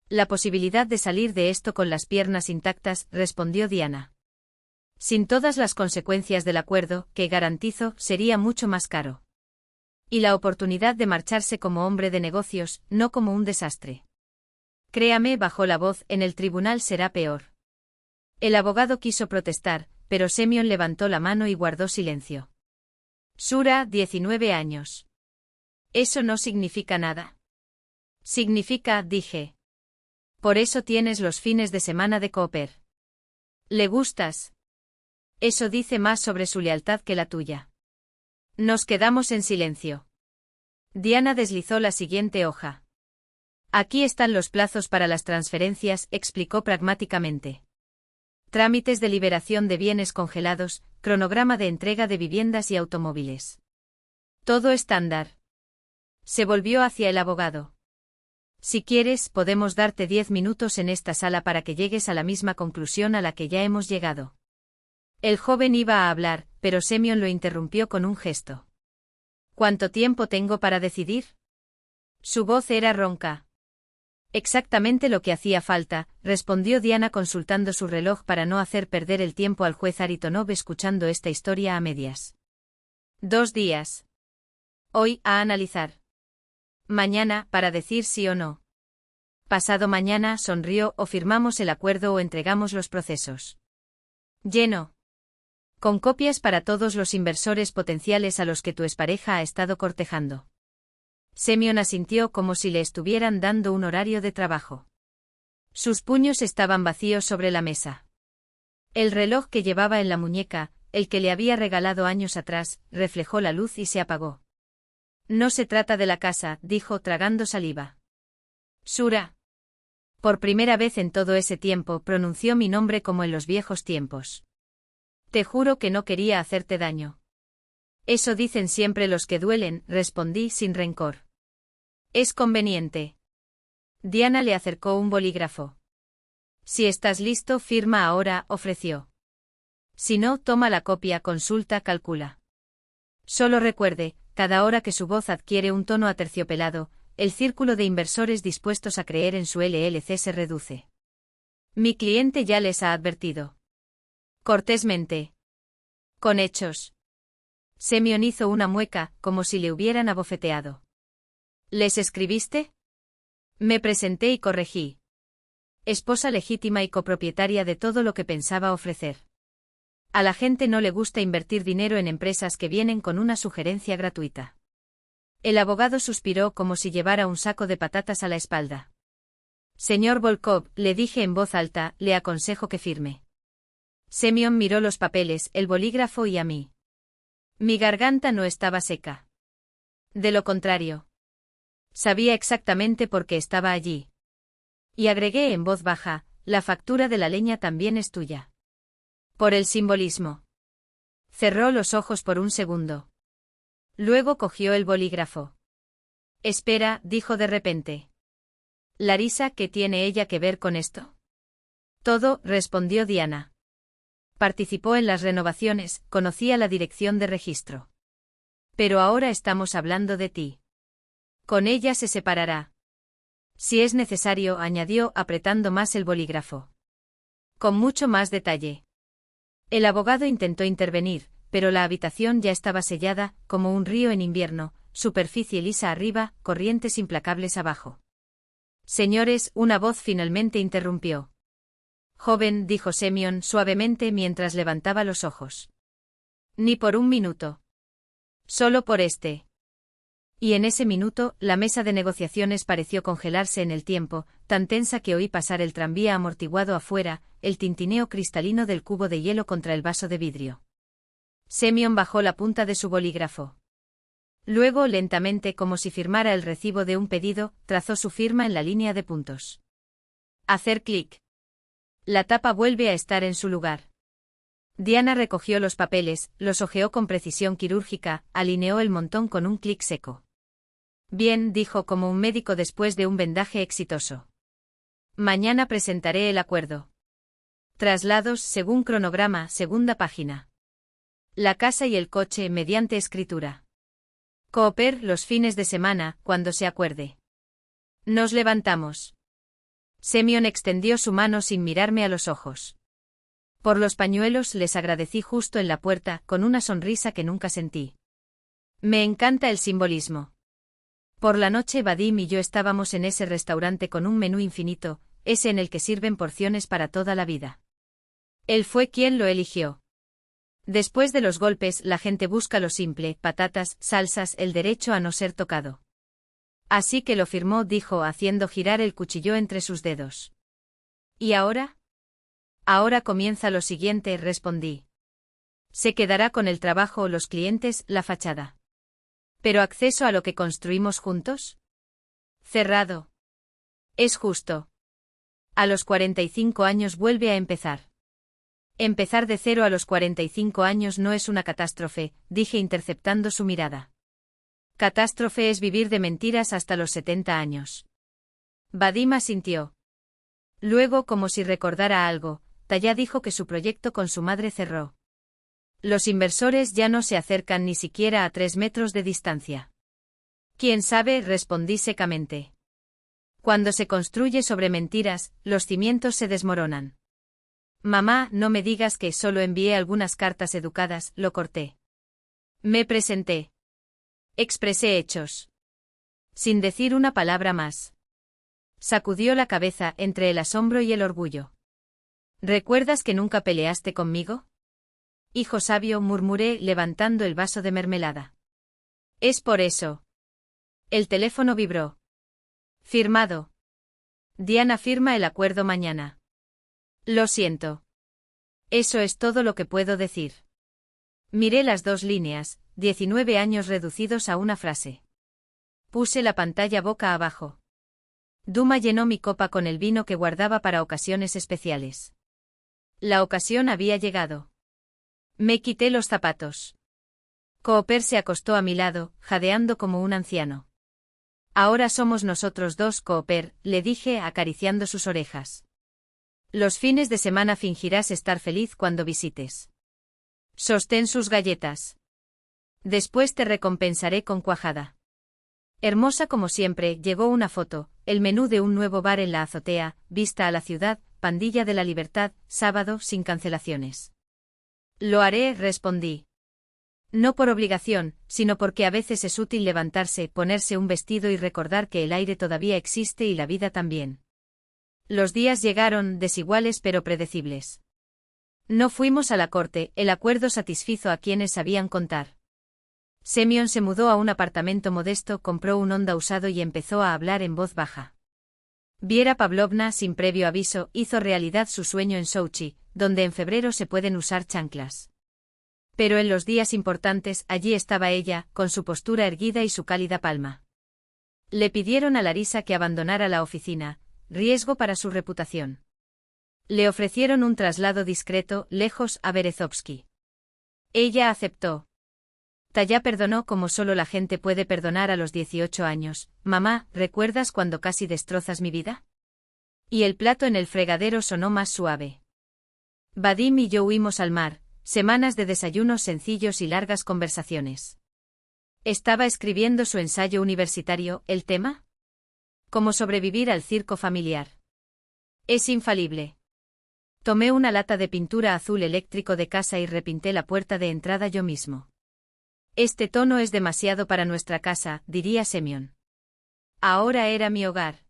La posibilidad de salir de esto con las piernas intactas, respondió Diana. Sin todas las consecuencias del acuerdo, que garantizo, sería mucho más caro. Y la oportunidad de marcharse como hombre de negocios, no como un desastre. Créame, bajó la voz, en el tribunal será peor. El abogado quiso protestar, pero Semyon levantó la mano y guardó silencio. Sura, 19 años. Eso no significa nada. Significa, dije. Por eso tienes los fines de semana de Cooper. ¿Le gustas? Eso dice más sobre su lealtad que la tuya. Nos quedamos en silencio. Diana deslizó la siguiente hoja. Aquí están los plazos para las transferencias, explicó pragmáticamente. Trámites de liberación de bienes congelados, cronograma de entrega de viviendas y automóviles. Todo estándar. Se volvió hacia el abogado. Si quieres, podemos darte 10 minutos en esta sala para que llegues a la misma conclusión a la que ya hemos llegado. El joven iba a hablar, pero Semyon lo interrumpió con un gesto. ¿Cuánto tiempo tengo para decidir? Su voz era ronca. Exactamente lo que hacía falta, respondió Diana consultando su reloj para no hacer perder el tiempo al juez Aritonov escuchando esta historia a medias. 2 días. Hoy, a analizar. Mañana, para decir sí o no. Pasado mañana, sonrió, o firmamos el acuerdo o entregamos los procesos. Lleno. Con copias para todos los inversores potenciales a los que tu expareja ha estado cortejando. Semyon asintió como si le estuvieran dando un horario de trabajo. Sus puños estaban vacíos sobre la mesa. El reloj que llevaba en la muñeca, el que le había regalado años atrás, reflejó la luz y se apagó. No se trata de la casa, dijo tragando saliva. Sura. Por primera vez en todo ese tiempo pronunció mi nombre como en los viejos tiempos. Te juro que no quería hacerte daño. Eso dicen siempre los que duelen, respondí sin rencor. Es conveniente. Diana le acercó un bolígrafo. Si estás listo, firma ahora, ofreció. Si no, toma la copia, consulta, calcula. Solo recuerde, cada hora que su voz adquiere un tono aterciopelado, el círculo de inversores dispuestos a creer en su LLC se reduce. Mi cliente ya les ha advertido. Cortésmente. Con hechos. Semyon hizo una mueca, como si le hubieran abofeteado. ¿Les escribiste? Me presenté y corregí. Esposa legítima y copropietaria de todo lo que pensaba ofrecer. A la gente no le gusta invertir dinero en empresas que vienen con una sugerencia gratuita. El abogado suspiró como si llevara un saco de patatas a la espalda. Señor Volkov, le dije en voz alta, le aconsejo que firme. Semyon miró los papeles, el bolígrafo y a mí. Mi garganta no estaba seca. De lo contrario. Sabía exactamente por qué estaba allí. Y agregué en voz baja, la factura de la leña también es tuya. Por el simbolismo. Cerró los ojos por un segundo. Luego cogió el bolígrafo. Espera, dijo de repente. Larisa, ¿qué tiene ella que ver con esto? Todo, respondió Diana. Participó en las renovaciones, conocía la dirección de registro. Pero ahora estamos hablando de ti. Con ella se separará. Si es necesario, añadió, apretando más el bolígrafo. Con mucho más detalle. El abogado intentó intervenir, pero la habitación ya estaba sellada, como un río en invierno, superficie lisa arriba, corrientes implacables abajo. Señores, una voz finalmente interrumpió. Joven, dijo Semyon suavemente mientras levantaba los ojos. Ni por un minuto. Solo por este. Y en ese minuto, la mesa de negociaciones pareció congelarse en el tiempo, tan tensa que oí pasar el tranvía amortiguado afuera, el tintineo cristalino del cubo de hielo contra el vaso de vidrio. Semyon bajó la punta de su bolígrafo. Luego, lentamente, como si firmara el recibo de un pedido, trazó su firma en la línea de puntos. Hacer clic. La tapa vuelve a estar en su lugar. Diana recogió los papeles, los hojeó con precisión quirúrgica, alineó el montón con un clic seco. Bien, dijo como un médico después de un vendaje exitoso. Mañana presentaré el acuerdo. Traslados según cronograma, segunda página. La casa y el coche mediante escritura. Cooper los fines de semana, cuando se acuerde. Nos levantamos. Semyon extendió su mano sin mirarme a los ojos. Por los pañuelos les agradecí justo en la puerta, con una sonrisa que nunca sentí. Me encanta el simbolismo. Por la noche Vadim y yo estábamos en ese restaurante con un menú infinito, ese en el que sirven porciones para toda la vida. Él fue quien lo eligió. Después de los golpes, la gente busca lo simple, patatas, salsas, el derecho a no ser tocado. Así que lo firmó, dijo, haciendo girar el cuchillo entre sus dedos. ¿Y ahora? Ahora comienza lo siguiente, respondí. Se quedará con el trabajo, los clientes, la fachada. ¿Pero acceso a lo que construimos juntos? Cerrado. Es justo. A los 45 años vuelve a empezar. Empezar de cero a los 45 años no es una catástrofe, dije interceptando su mirada. Catástrofe es vivir de mentiras hasta los 70 años. Vadim asintió. Luego, como si recordara algo, Taya dijo que su proyecto con su madre cerró. Los inversores ya no se acercan ni siquiera a 3 metros de distancia. ¿Quién sabe?, respondí secamente. Cuando se construye sobre mentiras, los cimientos se desmoronan. Mamá, no me digas que solo envié algunas cartas educadas, lo corté. Me presenté. Expresé hechos. Sin decir una palabra más. Sacudió la cabeza entre el asombro y el orgullo. ¿Recuerdas que nunca peleaste conmigo? Hijo sabio, murmuré, levantando el vaso de mermelada. Es por eso. El teléfono vibró. Firmado. Diana firma el acuerdo mañana. Lo siento. Eso es todo lo que puedo decir. Miré las 2 líneas, 19 años reducidos a una frase. Puse la pantalla boca abajo. Duma llenó mi copa con el vino que guardaba para ocasiones especiales. La ocasión había llegado. Me quité los zapatos. Cooper se acostó a mi lado, jadeando como un anciano. Ahora somos nosotros dos, Cooper, le dije acariciando sus orejas. Los fines de semana fingirás estar feliz cuando visites. Sostén sus galletas. Después te recompensaré con cuajada. Hermosa como siempre, llegó una foto, el menú de un nuevo bar en la azotea, vista a la ciudad, Pandilla de la Libertad, sábado, sin cancelaciones. Lo haré, respondí. No por obligación, sino porque a veces es útil levantarse, ponerse un vestido y recordar que el aire todavía existe y la vida también. Los días llegaron, desiguales pero predecibles. No fuimos a la corte, el acuerdo satisfizo a quienes sabían contar. Semyon se mudó a un apartamento modesto, compró un Honda usado y empezó a hablar en voz baja. Viera Pavlovna, sin previo aviso, hizo realidad su sueño en Sochi, donde en febrero se pueden usar chanclas. Pero en los días importantes, allí estaba ella, con su postura erguida y su cálida palma. Le pidieron a Larisa que abandonara la oficina, riesgo para su reputación. Le ofrecieron un traslado discreto, lejos, a Berezovsky. Ella aceptó. Taya perdonó como solo la gente puede perdonar a los 18 años. Mamá, ¿recuerdas cuando casi destrozas mi vida? Y el plato en el fregadero sonó más suave. Vadim y yo huimos al mar, semanas de desayunos sencillos y largas conversaciones. Estaba escribiendo su ensayo universitario, ¿el tema? Cómo sobrevivir al circo familiar. Es infalible. Tomé una lata de pintura azul eléctrico de casa y repinté la puerta de entrada yo mismo. Este tono es demasiado para nuestra casa, diría Semyon. Ahora era mi hogar.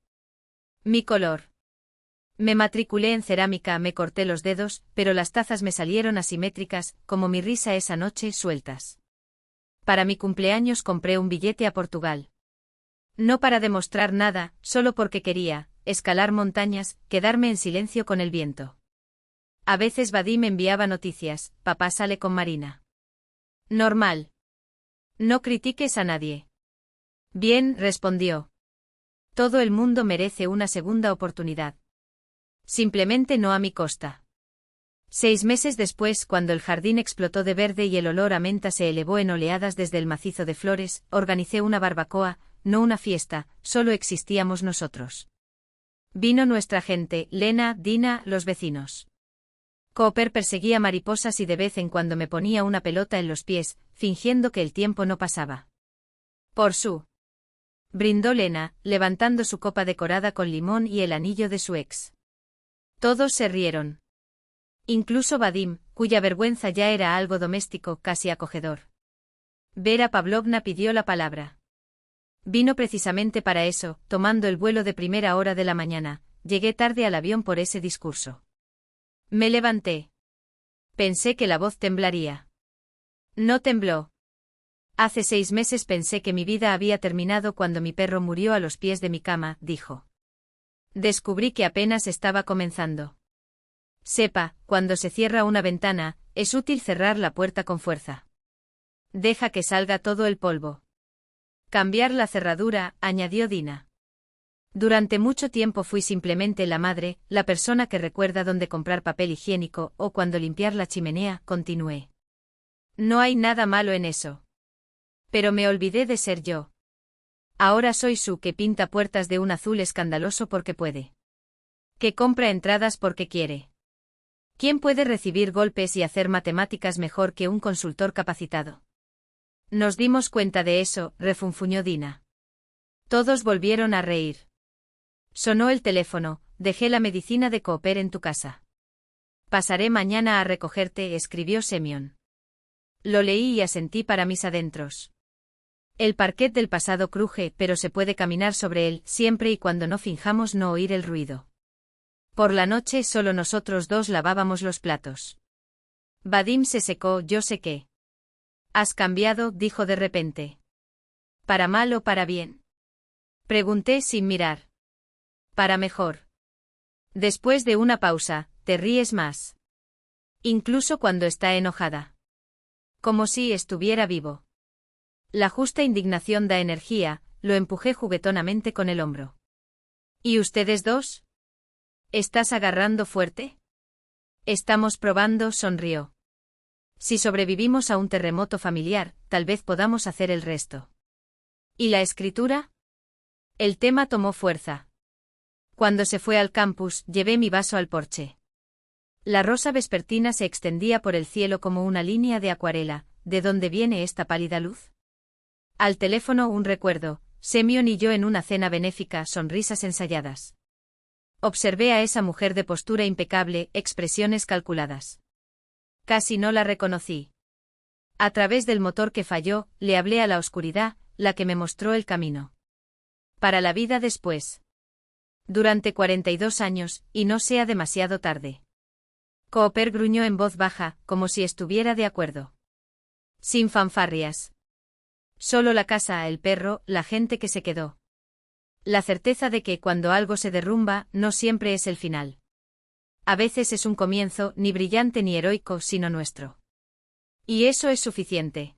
Mi color. Me matriculé en cerámica, me corté los dedos, pero las tazas me salieron asimétricas, como mi risa esa noche, sueltas. Para mi cumpleaños compré un billete a Portugal. No para demostrar nada, solo porque quería, escalar montañas, quedarme en silencio con el viento. A veces Vadim me enviaba noticias, papá sale con Marina. Normal. No critiques a nadie. Bien, respondió. Todo el mundo merece una segunda oportunidad. Simplemente no a mi costa. 6 meses después, cuando el jardín explotó de verde y el olor a menta se elevó en oleadas desde el macizo de flores, organicé una barbacoa, no una fiesta, solo existíamos nosotros. Vino nuestra gente, Lena, Dina, los vecinos. Cooper perseguía mariposas y de vez en cuando me ponía una pelota en los pies, fingiendo que el tiempo no pasaba. Por su. Brindó Lena, levantando su copa decorada con limón y el anillo de su ex. Todos se rieron. Incluso Vadim, cuya vergüenza ya era algo doméstico, casi acogedor. Vera Pavlovna pidió la palabra. Vino precisamente para eso, tomando el vuelo de primera hora de la mañana. Llegué tarde al avión por ese discurso. Me levanté. Pensé que la voz temblaría. No tembló. Hace 6 meses pensé que mi vida había terminado cuando mi perro murió a los pies de mi cama, dijo. Descubrí que apenas estaba comenzando. Sepa, cuando se cierra una ventana, es útil cerrar la puerta con fuerza. Deja que salga todo el polvo. Cambiar la cerradura, añadió Dina. Durante mucho tiempo fui simplemente la madre, la persona que recuerda dónde comprar papel higiénico o cuándo limpiar la chimenea, continué. No hay nada malo en eso. Pero me olvidé de ser yo. Ahora soy Sue que pinta puertas de un azul escandaloso porque puede. Que compra entradas porque quiere. ¿Quién puede recibir golpes y hacer matemáticas mejor que un consultor capacitado? Nos dimos cuenta de eso, refunfuñó Dina. Todos volvieron a reír. Sonó el teléfono, dejé la medicina de Cooper en tu casa. Pasaré mañana a recogerte, escribió Semyon. Lo leí y asentí para mis adentros. El parquet del pasado cruje, pero se puede caminar sobre él, siempre y cuando no finjamos no oír el ruido. Por la noche solo nosotros dos lavábamos los platos. Vadim se secó, yo sequé. ¿Has cambiado?, dijo de repente. ¿Para mal o para bien? Pregunté sin mirar. Para mejor. Después de una pausa, te ríes más. Incluso cuando está enojada. Como si estuviera vivo. La justa indignación da energía, lo empujé juguetonamente con el hombro. ¿Y ustedes dos? ¿Estás agarrando fuerte? Estamos probando, sonrió. Si sobrevivimos a un terremoto familiar, tal vez podamos hacer el resto. ¿Y la escritura? El tema tomó fuerza. Cuando se fue al campus, llevé mi vaso al porche. La rosa vespertina se extendía por el cielo como una línea de acuarela. ¿De dónde viene esta pálida luz? Al teléfono un recuerdo, Semyon y yo en una cena benéfica, sonrisas ensayadas. Observé a esa mujer de postura impecable, expresiones calculadas. Casi no la reconocí. A través del motor que falló, le hablé a la oscuridad, la que me mostró el camino. Para la vida después. Durante 42 años, y no sea demasiado tarde. Cooper gruñó en voz baja, como si estuviera de acuerdo. Sin fanfarrias. Solo la casa, el perro, la gente que se quedó. La certeza de que cuando algo se derrumba, no siempre es el final. A veces es un comienzo, ni brillante ni heroico, sino nuestro. Y eso es suficiente.